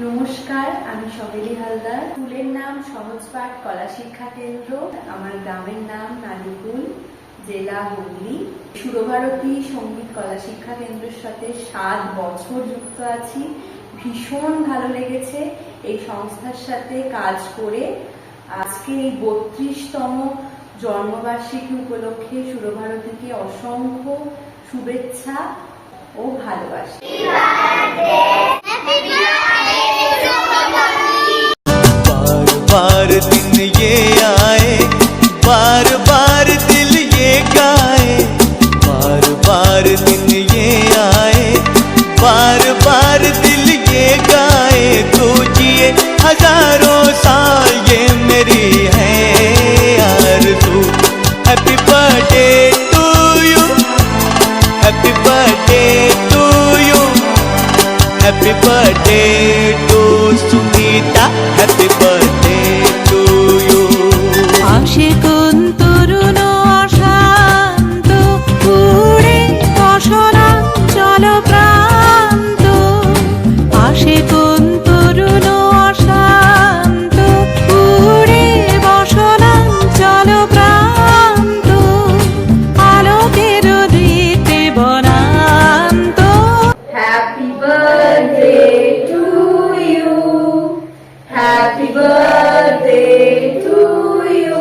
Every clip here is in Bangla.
নমস্কার, আমি সবেলি হালদার। স্কুলের নাম সহজপাঠ কলা শিক্ষা কেন্দ্র, আমার গ্রামের নাম নালিকুল, জেলা হুগলি। সুরভারতী সঙ্গীত কলা শিক্ষা কেন্দ্রের সাথে 7 বছর যুক্ত আছি। ভীষণ ভালো লেগেছে এই সংস্থার সাথে কাজ করে। আজকে এই 32তম জন্মবার্ষিকী উপলক্ষে সুরভারতীকে অসংখ্য শুভেচ্ছা ও ভালোবাসা। बार दिन ये आए, बार बार दिल ये गाए, बार बार दिन ये आए, बार बार दिल ये गाए। तो जिए हजारों साल ये मेरी है आरज़ू। Happy birthday to you, happy birthday to you, happy birthday to Sunita, happy birthday to you. আশিকুন তরুণ অশান্ত উড়ে বসনাঞ্চল প্রান্ত, আশিকুন তরুণ অশান্ত উড়ে বসনাঞ্চল প্রান্ত, আলোকের দীপ্তি বনান্ত। Happy birthday to you, happy birthday to you,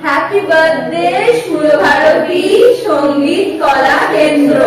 happy birthday Surabharati সঙ্গীত কলা কেন্দ্র।